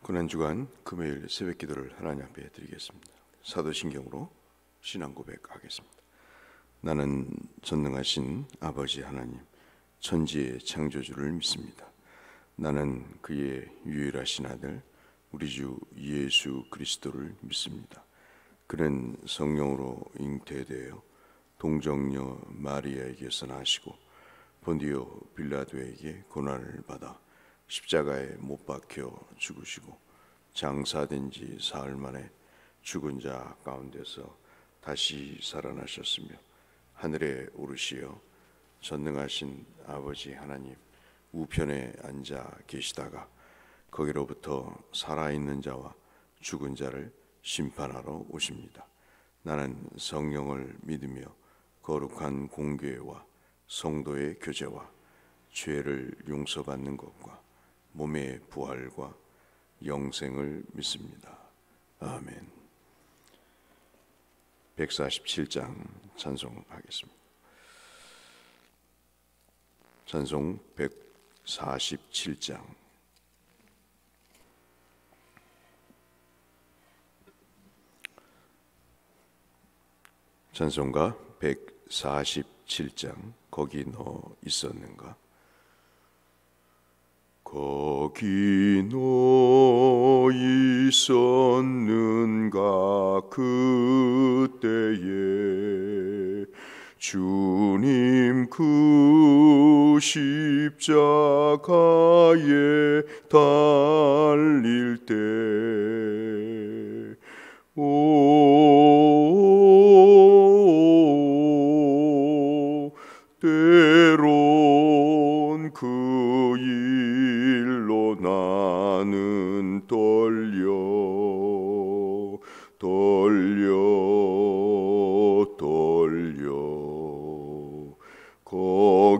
고난주간 금요일 새벽 기도를 하나님 앞에 드리겠습니다. 사도신경으로 신앙 고백하겠습니다. 나는 전능하신 아버지 하나님, 천지의 창조주를 믿습니다. 나는 그의 유일하신 아들 우리 주 예수 그리스도를 믿습니다. 그는 성령으로 잉태되어 동정녀 마리아에게서 나시고 본디오 빌라도에게 고난을 받아 십자가에 못 박혀 죽으시고 장사된 지 사흘 만에 죽은 자 가운데서 다시 살아나셨으며 하늘에 오르시어 전능하신 아버지 하나님 우편에 앉아 계시다가 거기로부터 살아있는 자와 죽은 자를 심판하러 오십니다. 나는 성령을 믿으며 거룩한 공교회와 성도의 교제와 죄를 용서받는 것과 몸의 부활과 영생을 믿습니다. 아멘. 147장 찬송하겠습니다. 찬송 147장. 찬송가 147장. 거기 너 있었는가? 거기 너 있었는가? 그때에 주님 그 십자가에 달릴 때 때론 그 일로 나는 떨려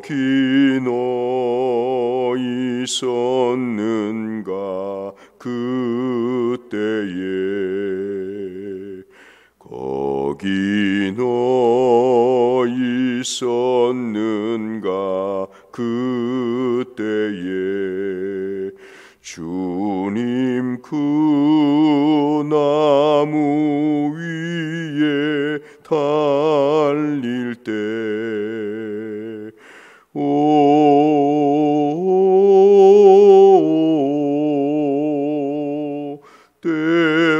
거기 너 있었는가? 그때에 거기 너 있었는가? 그때에 주님 그 나무 위에 달릴 때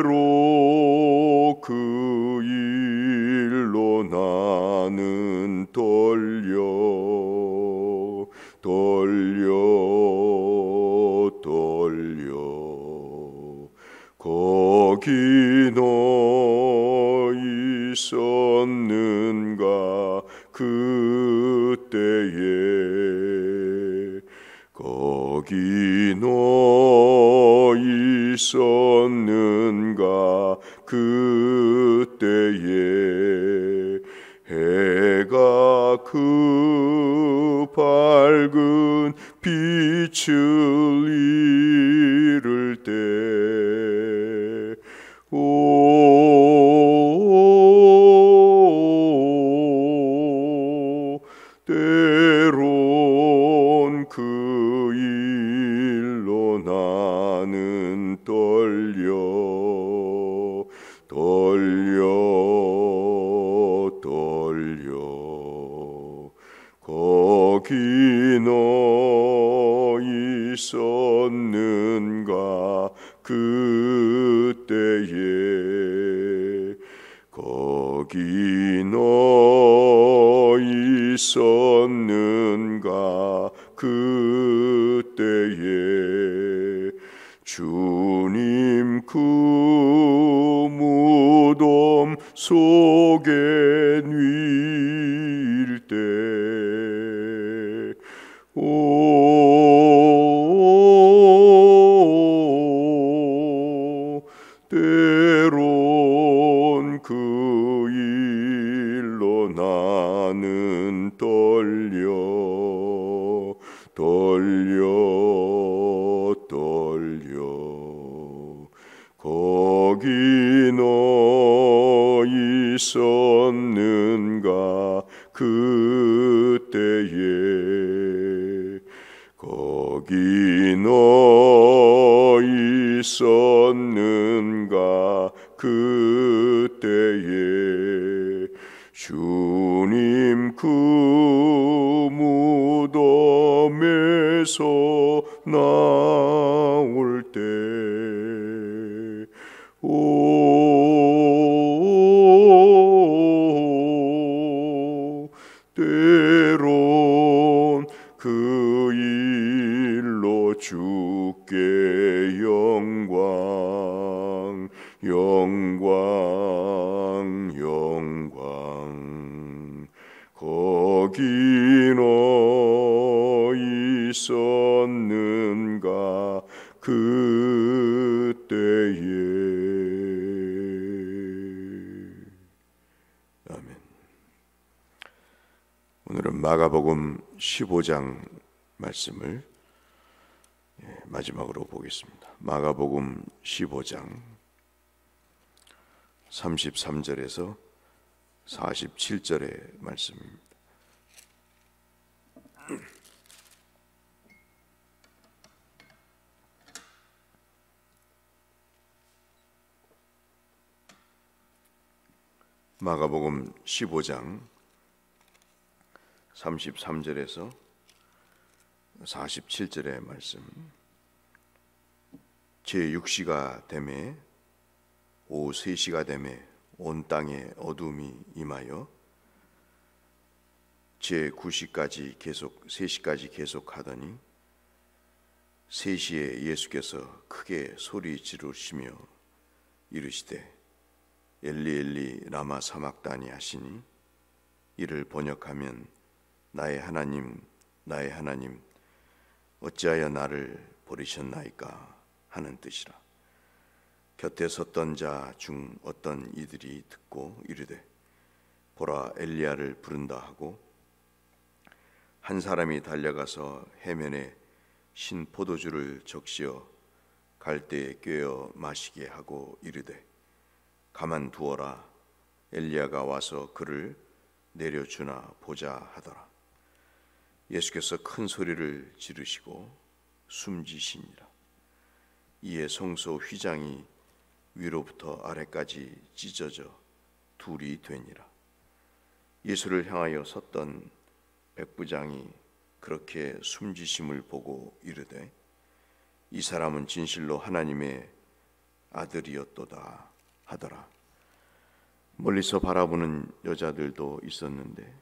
때로 그 일로 나는 떨려 거기 너 있었는가? 그때에 거기 너 있었는가? 그때에 해가 그 밝은 빛을 잃을 때 때론 그 일로 나는 떨려 거기 너 있었는가? 그때에 거기 너 있었는가? 그때에 주님 그 무덤 속에 누일 때 때론 그 일로 나는 떨려 거기 너 있었는가? 그때에 거기 너 있었는가 그때에 주님 그 무덤에서 나올 때 때론 그 일로 주께 영광 영광 영광 거기 너 있었는가 그때에. 아멘. 오늘은 마가복음 15장 말씀을 마지막으로 보겠습니다. 마가복음 15장 33절에서 47절의 말씀입니다. 마가복음 15장 33절에서 47절의 말씀. 제6시가 되매 오후 3시가 되매 온 땅에 어둠이 임하여 제9시까지 계속 3시까지 계속하더니 3시에 예수께서 크게 소리 지르시며 이르시되 엘리 엘리 라마 사막다니 하시니 이를 번역하면 나의 하나님 나의 하나님 어찌하여 나를 버리셨나이까 하는 뜻이라. 곁에 섰던 자 중 어떤 이들이 듣고 이르되 보라 엘리야를 부른다 하고 한 사람이 달려가서 해면에 신 포도주를 적시어 갈대에 꿰어 마시게 하고 이르되 가만 두어라 엘리야가 와서 그를 내려주나 보자 하더라. 예수께서 큰 소리를 지르시고 숨지시니라. 이에 성소 휘장이 위로부터 아래까지 찢어져 둘이 되니라. 예수를 향하여 섰던 백부장이 그렇게 숨지심을 보고 이르되 이 사람은 진실로 하나님의 아들이었도다 하더라. 멀리서 바라보는 여자들도 있었는데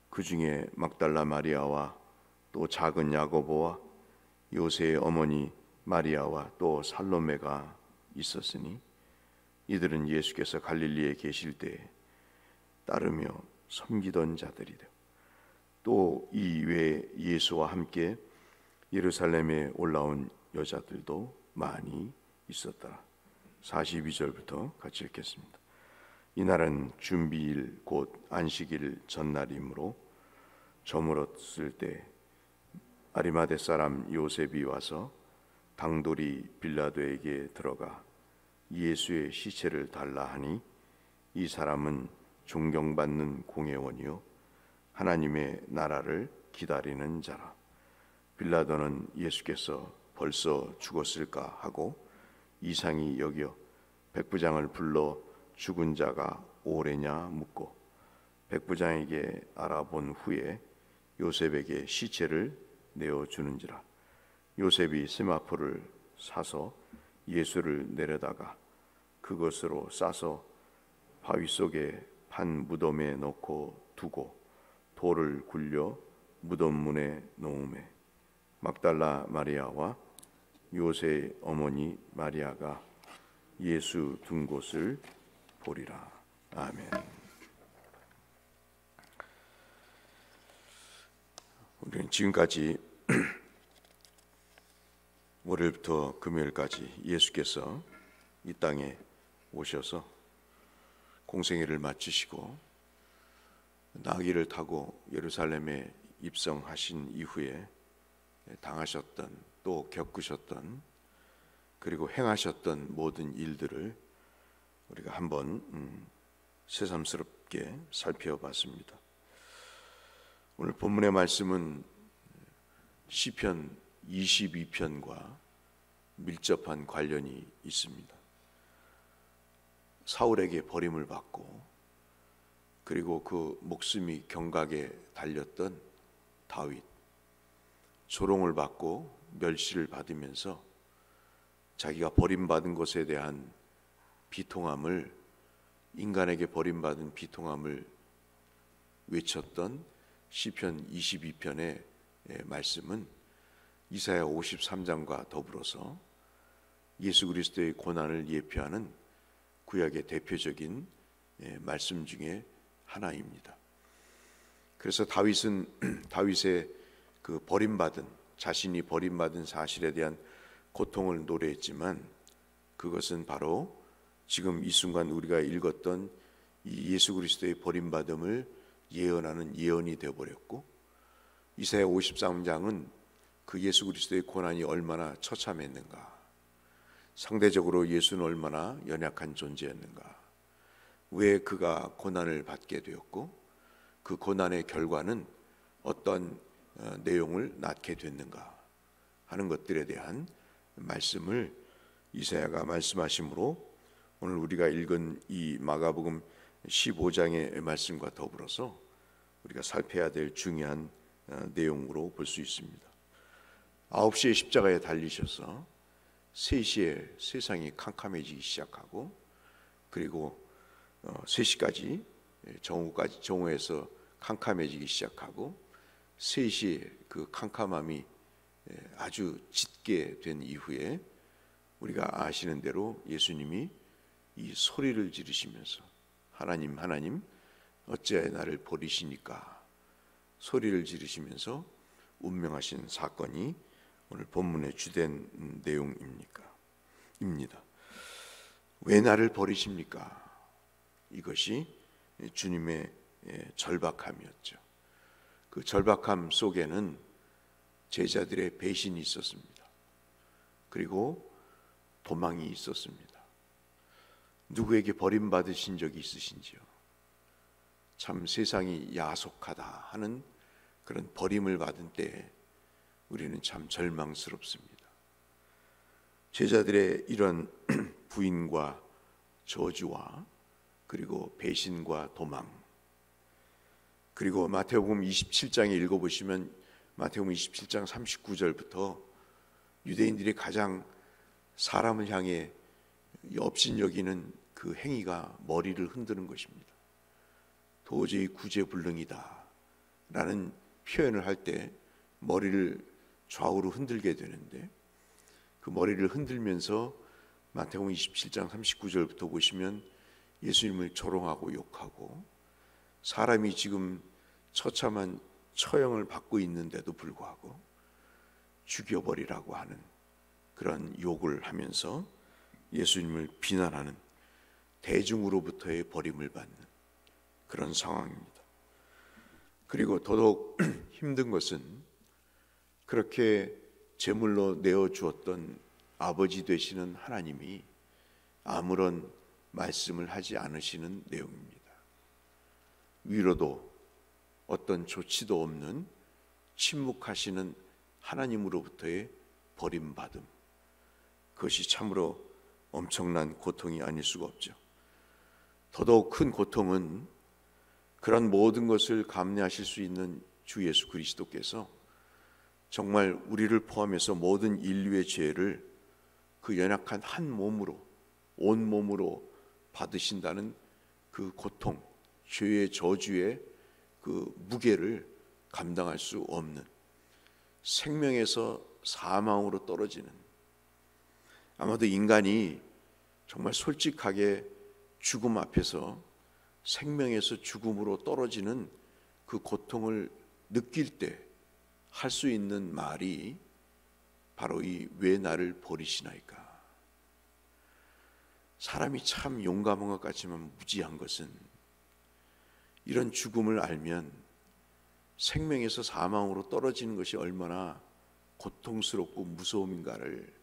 그 중에 막달라 마리아와 또 작은 야고보와 요새의 어머니 마리아와 또 살로메가 있었으니 이들은 예수께서 갈릴리에 계실 때에 따르며 섬기던 자들이다. 또 이 외에 예수와 함께 예루살렘에 올라온 여자들도 많이 있었더라. 42절부터 같이 읽겠습니다. 이날은 준비일 곧 안식일 전날이므로 저물었을 때 아리마대 사람 요셉이 와서 당돌이 빌라도에게 들어가 예수의 시체를 달라 하니 이 사람은 존경받는 공회원이요 하나님의 나라를 기다리는 자라. 빌라도는 예수께서 벌써 죽었을까 하고 이상히 여겨 백부장을 불러 죽은 자가 오래냐 묻고 백부장에게 알아본 후에 요셉에게 시체를 내어주는지라. 요셉이 세마포를 사서 예수를 내려다가 그것으로 싸서 바위 속에 판 무덤에 넣고 두고 돌을 굴려 무덤 문에 놓음에 막달라 마리아와 요새의 어머니 마리아가 예수 둔 곳을 보리라. 아멘. 우리는 지금까지 월요일부터 금요일까지 예수께서 이 땅에 오셔서 공생애를 마치시고 나귀를 타고 예루살렘에 입성하신 이후에 당하셨던 또 겪으셨던 그리고 행하셨던 모든 일들을 우리가 한번 새삼스럽게 살펴봤습니다. 오늘 본문의 말씀은 시편 22편과 밀접한 관련이 있습니다. 사울에게 버림을 받고 그리고 그 목숨이 경각에 달렸던 다윗, 조롱을 받고 멸시를 받으면서 자기가 버림받은 것에 대한 비통함을, 인간에게 버림받은 비통함을 외쳤던 시편 22편의 말씀은 이사야 53장과 더불어서 예수 그리스도의 고난을 예표하는 구약의 대표적인 말씀 중에 하나입니다. 그래서 다윗의 그 버림받은, 자신이 버림받은 사실에 대한 고통을 노래했지만 그것은 바로 지금 이 순간 우리가 읽었던 이 예수 그리스도의 버림받음을 예언하는 예언이 되어버렸고, 이사야 53장은 그 예수 그리스도의 고난이 얼마나 처참했는가, 상대적으로 예수는 얼마나 연약한 존재였는가, 왜 그가 고난을 받게 되었고 그 고난의 결과는 어떤 내용을 낳게 됐는가 하는 것들에 대한 말씀을 이사야가 말씀하심으로 오늘 우리가 읽은 이 마가복음 15장의 말씀과 더불어서 우리가 살펴야 될 중요한 내용으로 볼 수 있습니다. 9시에 십자가에 달리셔서 3시에 세상이 캄캄해지기 시작하고, 그리고 3시까지 정오에서 캄캄해지기 시작하고 3시에 그 캄캄함이 아주 짙게 된 이후에 우리가 아시는 대로 예수님이 이 소리를 지르시면서 하나님 하나님 어찌하여 나를 버리시니까 소리를 지르시면서 운명하신 사건이 오늘 본문의 주된 내용입니다. 왜 나를 버리십니까? 이것이 주님의 절박함이었죠. 그 절박함 속에는 제자들의 배신이 있었습니다. 그리고 도망이 있었습니다. 누구에게 버림받으신 적이 있으신지요? 참 세상이 야속하다 하는 그런 버림을 받은 때에 우리는 참 절망스럽습니다. 제자들의 이런 부인과 저주와 그리고 배신과 도망, 그리고 마태복음 27장에 읽어보시면 마태복음 27장 39절부터 유대인들이 가장 사람을 향해 업신여기는 그 행위가 머리를 흔드는 것입니다. 도저히 구제불능이다 라는 표현을 할 때 머리를 좌우로 흔들게 되는데, 그 머리를 흔들면서 마태복음 27장 39절부터 보시면 예수님을 조롱하고 욕하고, 사람이 지금 처참한 처형을 받고 있는데도 불구하고 죽여버리라고 하는 그런 욕을 하면서 예수님을 비난하는, 대중으로부터의 버림을 받는 그런 상황입니다. 그리고 더더욱 힘든 것은 그렇게 제물로 내어주었던 아버지 되시는 하나님이 아무런 말씀을 하지 않으시는 내용입니다. 위로도 어떤 조치도 없는 침묵하시는 하나님으로부터의 버림받음, 그것이 참으로 엄청난 고통이 아닐 수가 없죠. 더더욱 큰 고통은 그런 모든 것을 감내하실 수 있는 주 예수 그리스도께서 정말 우리를 포함해서 모든 인류의 죄를 그 연약한 한 몸으로, 온 몸으로 받으신다는 그 고통, 죄의 저주의 그 무게를 감당할 수 없는, 생명에서 사망으로 떨어지는, 아마도 인간이 정말 솔직하게 죽음 앞에서 생명에서 죽음으로 떨어지는 그 고통을 느낄 때 할 수 있는 말이 바로 이 왜 나를 버리시나이까. 사람이 참 용감한 것 같지만 무지한 것은, 이런 죽음을 알면, 생명에서 사망으로 떨어지는 것이 얼마나 고통스럽고 무서움인가를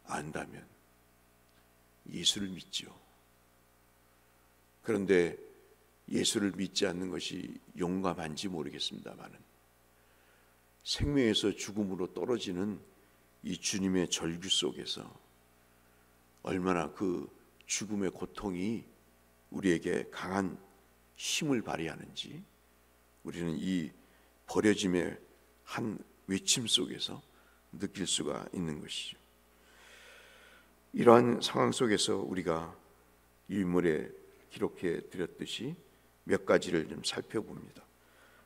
안다면 예수를 믿죠. 그런데 예수를 믿지 않는 것이 용감한지 모르겠습니다만은, 생명에서 죽음으로 떨어지는 이 주님의 절규 속에서 얼마나 그 죽음의 고통이 우리에게 강한 힘을 발휘하는지 우리는 이 버려짐의 한 외침 속에서 느낄 수가 있는 것이죠. 이러한 상황 속에서 우리가 일물에 기록해 드렸듯이 몇 가지를 좀 살펴봅니다.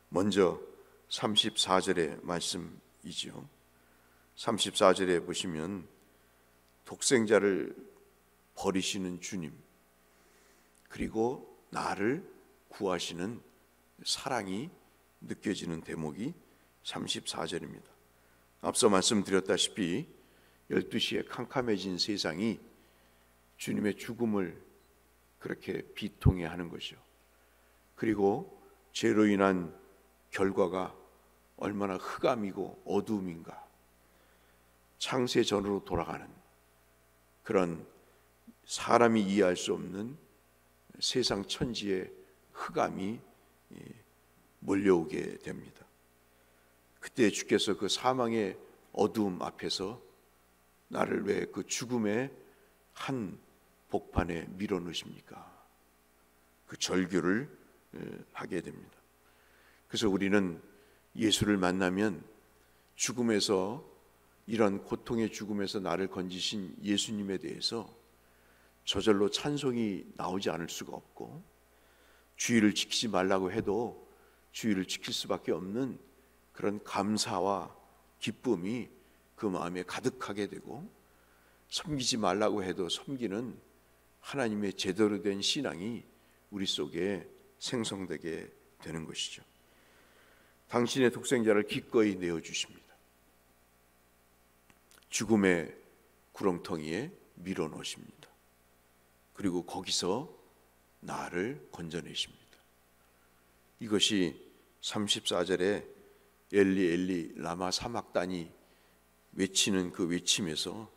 먼저 34절의 말씀이죠. 34절에 보시면 독생자를 버리시는 주님, 그리고 나를 구하시는 사랑이 느껴지는 대목이 34절입니다. 앞서 말씀드렸다시피 12시에 캄캄해진 세상이 주님의 죽음을 그렇게 비통해 하는 것이요. 그리고 죄로 인한 결과가 얼마나 흑암이고 어두움인가. 창세 전으로 돌아가는 그런 사람이 이해할 수 없는 세상 천지의 흑암이 몰려오게 됩니다. 그때 주께서 그 사망의 어두움 앞에서 나를 왜 그 죽음의 한 복판에 밀어넣으십니까? 그 절규를 하게 됩니다. 그래서 우리는 예수를 만나면 죽음에서, 이런 고통의 죽음에서 나를 건지신 예수님에 대해서 저절로 찬송이 나오지 않을 수가 없고, 주의를 지키지 말라고 해도 주의를 지킬 수밖에 없는 그런 감사와 기쁨이 그 마음에 가득하게 되고, 섬기지 말라고 해도 섬기는 하나님의 제대로 된 신앙이 우리 속에 생성되게 되는 것이죠. 당신의 독생자를 기꺼이 내어주십니다. 죽음의 구렁텅이에 밀어넣으십니다. 그리고 거기서 나를 건져내십니다. 이것이 34절에 엘리 엘리 라마 사막단이 외치는 그 외침에서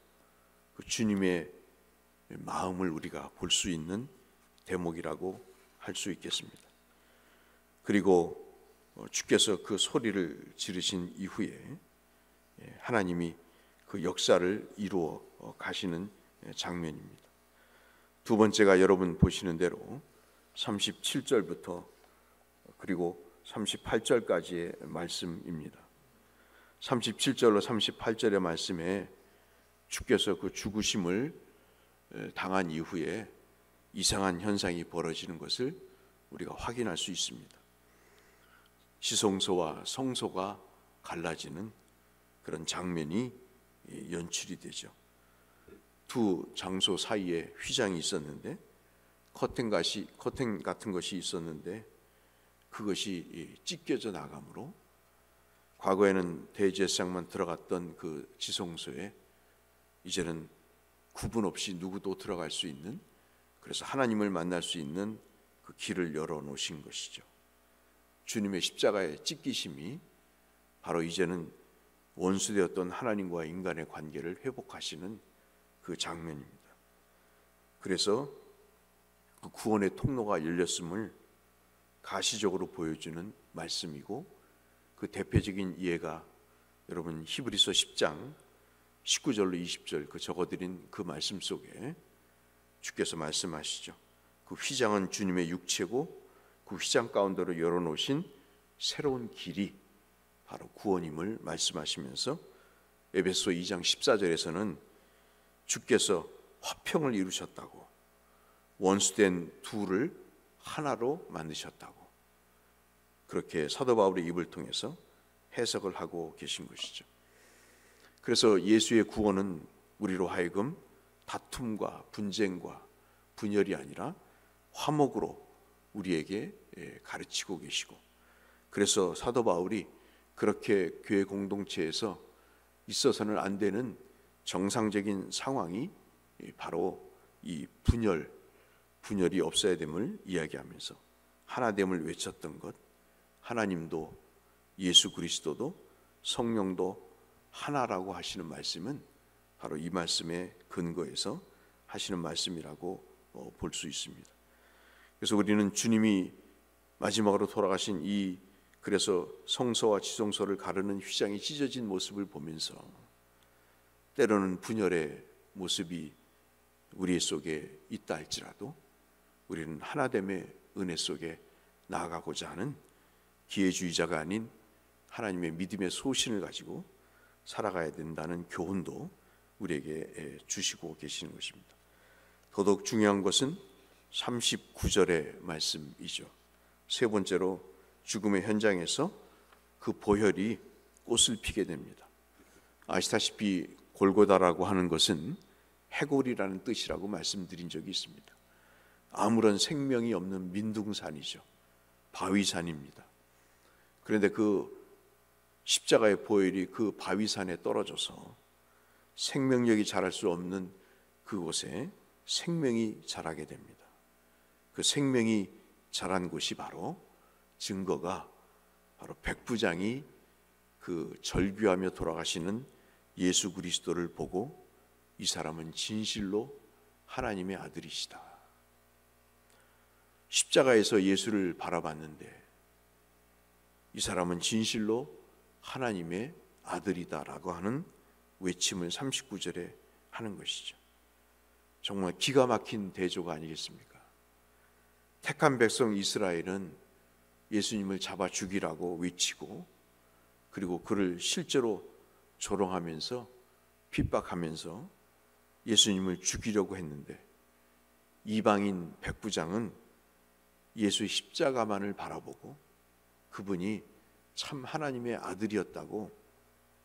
그 주님의 마음을 우리가 볼 수 있는 대목이라고 할 수 있겠습니다. 그리고 주께서 그 소리를 지르신 이후에 하나님이 그 역사를 이루어 가시는 장면입니다. 두 번째가 여러분 보시는 대로 37절부터 그리고 38절까지의 말씀입니다. 37절로 38절의 말씀에 주께서 그 죽으심을 당한 이후에 이상한 현상이 벌어지는 것을 우리가 확인할 수 있습니다. 지성소와 성소가 갈라지는 그런 장면이 연출이 되죠. 두 장소 사이에 휘장이 있었는데, 커튼 같은 것이 있었는데 그것이 찢겨져 나가므로 과거에는 대제사장만 들어갔던 그 지성소에 이제는 구분 없이 누구도 들어갈 수 있는, 그래서 하나님을 만날 수 있는 그 길을 열어놓으신 것이죠. 주님의 십자가의 찢기심이 바로 이제는 원수되었던 하나님과 인간의 관계를 회복하시는 그 장면입니다. 그래서 그 구원의 통로가 열렸음을 가시적으로 보여주는 말씀이고, 그 대표적인 예가 여러분 히브리서 10장 19절로 20절 그 적어드린 그 말씀 속에 주께서 말씀하시죠. 그 휘장은 주님의 육체고 그 휘장 가운데로 열어놓으신 새로운 길이 바로 구원임을 말씀하시면서 에베소 2장 14절에서는 주께서 화평을 이루셨다고, 원수된 둘을 하나로 만드셨다고, 그렇게 사도 바울의 입을 통해서 해석을 하고 계신 것이죠. 그래서 예수의 구원은 우리로 하여금 다툼과 분쟁과 분열이 아니라 화목으로 우리에게 가르치고 계시고, 그래서 사도 바울이 그렇게 교회 공동체에서 있어서는 안 되는 정상적인 상황이 바로 이 분열이 없어야 됨을 이야기하면서 하나됨을 외쳤던 것, 하나님도 예수 그리스도도 성령도 하나라고 하시는 말씀은 바로 이 말씀의 근거에서 하시는 말씀이라고 볼 수 있습니다. 그래서 우리는 주님이 마지막으로 돌아가신 이, 그래서 성소와 지성소를 가르는 휘장이 찢어진 모습을 보면서 때로는 분열의 모습이 우리 속에 있다 할지라도 우리는 하나됨의 은혜 속에 나아가고자 하는 기회주의자가 아닌 하나님의 믿음의 소신을 가지고 살아가야 된다는 교훈도 우리에게 주시고 계시는 것입니다. 더더욱 중요한 것은 39절의 말씀이죠. 세 번째로 죽음의 현장에서 그 보혈이 꽃을 피게 됩니다. 아시다시피 골고다라고 하는 것은 해골이라는 뜻이라고 말씀드린 적이 있습니다. 아무런 생명이 없는 민둥산이죠. 바위산입니다. 그런데 그 십자가의 보혈이 그 바위산에 떨어져서 생명력이 자랄 수 없는 그곳에 생명이 자라게 됩니다. 그 생명이 자란 곳이 바로 증거가 바로 백부장이 그 절규하며 돌아가시는 예수 그리스도를 보고 이 사람은 진실로 하나님의 아들이시다. 십자가에서 예수를 바라봤는데 이 사람은 진실로 하나님의 아들이다라고 하는 외침을 39절에 하는 것이죠. 정말 기가 막힌 대조가 아니겠습니까? 택한 백성 이스라엘은 예수님을 잡아 죽이라고 외치고 그리고 그를 실제로 조롱하면서 핍박하면서 예수님을 죽이려고 했는데 이방인 백부장은 예수의 십자가만을 바라보고 그분이 참 하나님의 아들이었다고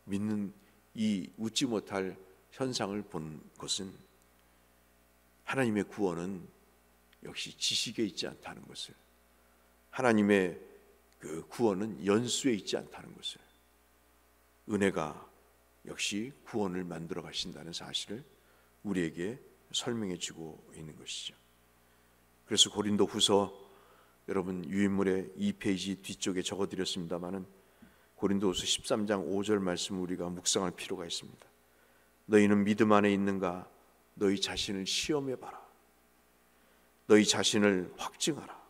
믿는 이 웃지 못할 현상을 본 것은 하나님의 구원은 역시 지식에 있지 않다는 것을, 하나님의 그 구원은 연수에 있지 않다는 것을, 은혜가 역시 구원을 만들어 가신다는 사실을 우리에게 설명해 주고 있는 것이죠. 그래서 고린도후서, 여러분 유인물의 2페이지 뒤쪽에 적어드렸습니다마는 고린도후서 13장 5절 말씀을 우리가 묵상할 필요가 있습니다. 너희는 믿음 안에 있는가? 너희 자신을 시험해봐라. 너희 자신을 확증하라.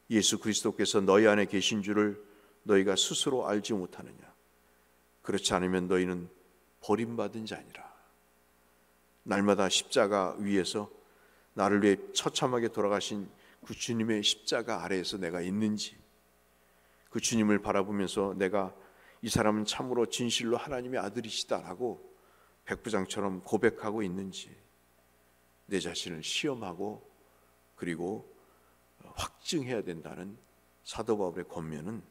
예수 그리스도께서 너희 안에 계신 줄을 너희가 스스로 알지 못하느냐? 그렇지 않으면 너희는 버림받은 자니라. 날마다 십자가 위에서 나를 위해 처참하게 돌아가신 그 주님의 십자가 아래에서 내가 있는지, 그 주님을 바라보면서 내가 이 사람은 참으로 진실로 하나님의 아들이시다라고 백부장처럼 고백하고 있는지 내 자신을 시험하고 그리고 확증해야 된다는 사도 바울의 권면은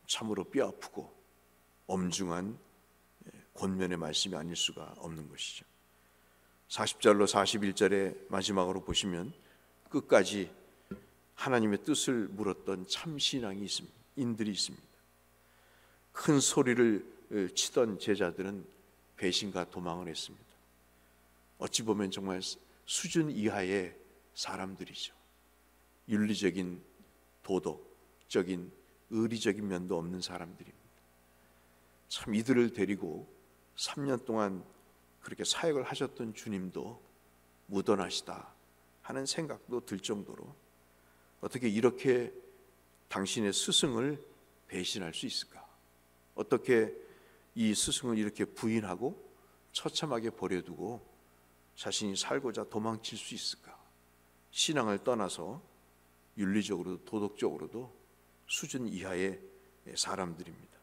참으로 뼈아프고 엄중한 권면의 말씀이 아닐 수가 없는 것이죠. 40절로 41절의 마지막으로 보시면 끝까지 하나님의 뜻을 물었던 참신앙이 있습니다. 인들이 있습니다. 큰 소리를 치던 제자들은 배신과 도망을 했습니다. 어찌 보면 정말 수준 이하의 사람들이죠. 윤리적인, 도덕적인, 의리적인 면도 없는 사람들입니다. 참 이들을 데리고 3년 동안 그렇게 사역을 하셨던 주님도 무던하시다 하는 생각도 들 정도로 어떻게 이렇게 당신의 스승을 배신할 수 있을까? 어떻게 이 스승을 이렇게 부인하고 처참하게 버려두고 자신이 살고자 도망칠 수 있을까? 신앙을 떠나서 윤리적으로도 도덕적으로도 수준 이하의 사람들입니다.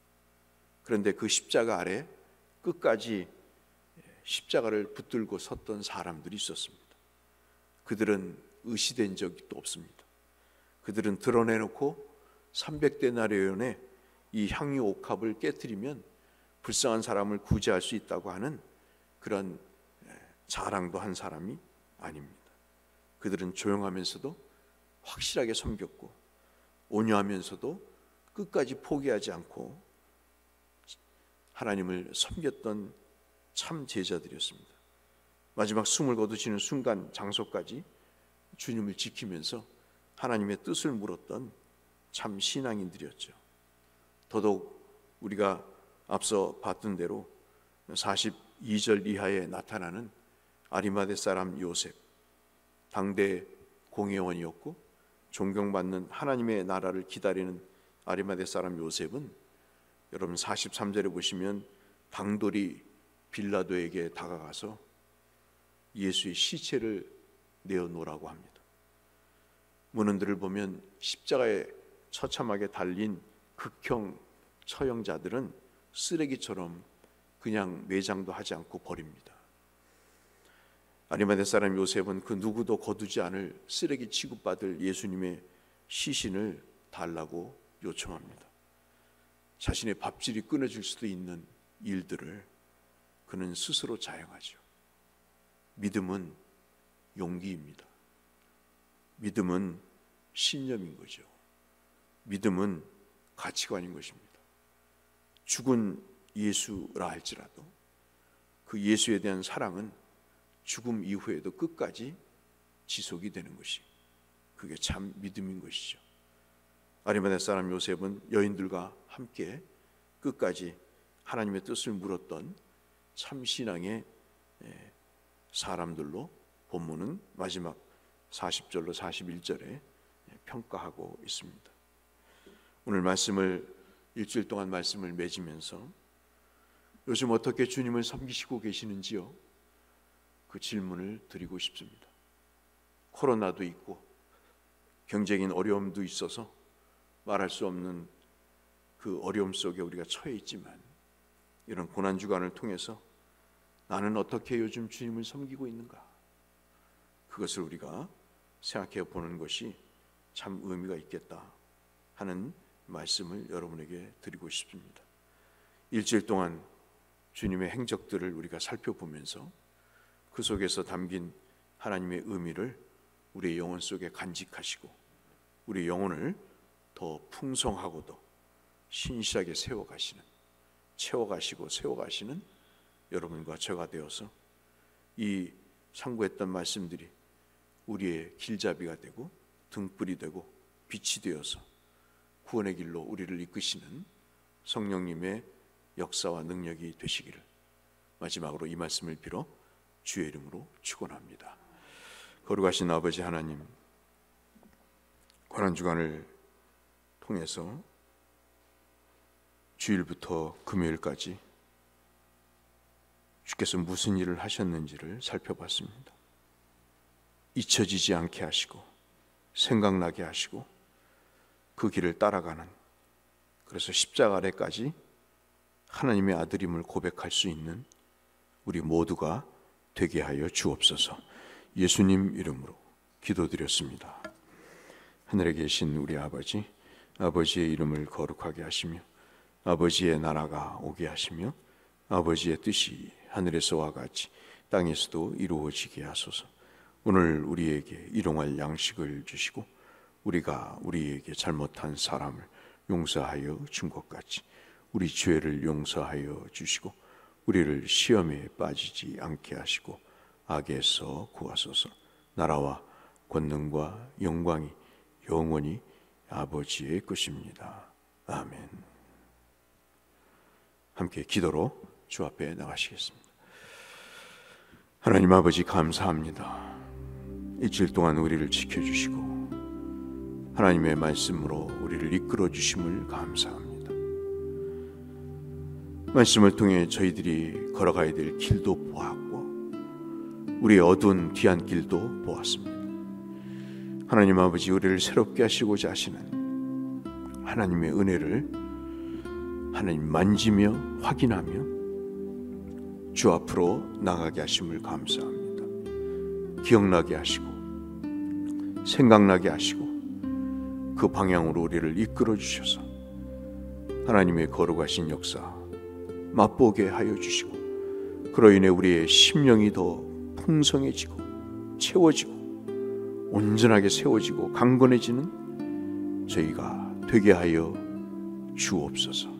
그런데 그 십자가 아래 끝까지 십자가를 붙들고 섰던 사람들이 있었습니다. 그들은 의시된 적이 또 없습니다. 그들은 드러내놓고 300데나리온의 이 향유 옥합을 깨뜨리면 불쌍한 사람을 구제할 수 있다고 하는 그런 자랑도 한 사람이 아닙니다. 그들은 조용하면서도 확실하게 섬겼고 온유하면서도 끝까지 포기하지 않고 하나님을 섬겼던 참 제자들이었습니다. 마지막 숨을 거두시는 순간 장소까지 주님을 지키면서 하나님의 뜻을 물었던 참 신앙인들이었죠. 더더욱 우리가 앞서 봤던 대로 42절 이하에 나타나는 아리마대 사람 요셉, 당대 공회원이었고 존경받는 하나님의 나라를 기다리는 아리마대 사람 요셉은 여러분 43절에 보시면 방돌이 빌라도에게 다가가서 예수의 시체를 내어놓으라고 합니다. 문헌들을 보면 십자가에 처참하게 달린 극형 처형자들은 쓰레기처럼 그냥 매장도 하지 않고 버립니다. 아리마대 사람 요셉은 그 누구도 거두지 않을 쓰레기 취급받을 예수님의 시신을 달라고 요청합니다. 자신의 밥줄이 끊어질 수도 있는 일들을 그는 스스로 자행하죠. 믿음은 용기입니다. 믿음은 신념인 거죠. 믿음은 가치관인 것입니다. 죽은 예수라 할지라도 그 예수에 대한 사랑은 죽음 이후에도 끝까지 지속이 되는 것이, 그게 참 믿음인 것이죠. 아리마대 사람 요셉은 여인들과 함께 끝까지 하나님의 뜻을 물었던 참 신앙의 사람들로 본문은 마지막 40절로 41절에 평가하고 있습니다. 오늘 말씀을 일주일 동안 말씀을 맺으면서 요즘 어떻게 주님을 섬기시고 계시는지요? 그 질문을 드리고 싶습니다. 코로나도 있고 경제적인 어려움도 있어서 말할 수 없는 그 어려움 속에 우리가 처해 있지만, 이런 고난주간을 통해서 나는 어떻게 요즘 주님을 섬기고 있는가, 그것을 우리가 생각해 보는 것이 참 의미가 있겠다 하는 말씀을 여러분에게 드리고 싶습니다. 일주일 동안 주님의 행적들을 우리가 살펴보면서 그 속에서 담긴 하나님의 의미를 우리의 영혼 속에 간직하시고 우리의 영혼을 더 풍성하고도 신실하게 채워가시고 세워가시는 여러분과 저가 되어서 이 상고했던 말씀들이 우리의 길잡이가 되고 등불이 되고 빛이 되어서 구원의 길로 우리를 이끄시는 성령님의 역사와 능력이 되시기를 마지막으로 이 말씀을 빌어 주의 이름으로 축원합니다. 거룩하신 아버지 하나님, 고난주간을 통해서 주일부터 금요일까지 주께서 무슨 일을 하셨는지를 살펴봤습니다. 잊혀지지 않게 하시고 생각나게 하시고 그 길을 따라가는, 그래서 십자가 아래까지 하나님의 아들임을 고백할 수 있는 우리 모두가 되게 하여 주옵소서. 예수님 이름으로 기도드렸습니다. 하늘에 계신 우리 아버지, 아버지의 이름을 거룩하게 하시며 아버지의 나라가 오게 하시며 아버지의 뜻이 하늘에서와 같이 땅에서도 이루어지게 하소서. 오늘 우리에게 일용할 양식을 주시고 우리가 우리에게 잘못한 사람을 용서하여 준 것 같이 우리 죄를 용서하여 주시고 우리를 시험에 빠지지 않게 하시고 악에서 구하소서. 나라와 권능과 영광이 영원히 아버지의 것입니다. 아멘. 함께 기도로 주 앞에 나가시겠습니다. 하나님 아버지, 감사합니다. 일주일 동안 우리를 지켜주시고 하나님의 말씀으로 우리를 이끌어 주심을 감사합니다. 말씀을 통해 저희들이 걸어가야 될 길도 보았고 우리의 어두운 뒤안길도 보았습니다. 하나님 아버지, 우리를 새롭게 하시고자 하시는 하나님의 은혜를 하나님 만지며 확인하며 주 앞으로 나가게 하심을 감사합니다. 기억나게 하시고 생각나게 하시고 그 방향으로 우리를 이끌어 주셔서 하나님의 거룩하신 역사 맛보게 하여 주시고 그로 인해 우리의 심령이 더 풍성해지고 채워지고 온전하게 세워지고 강건해지는 저희가 되게 하여 주옵소서.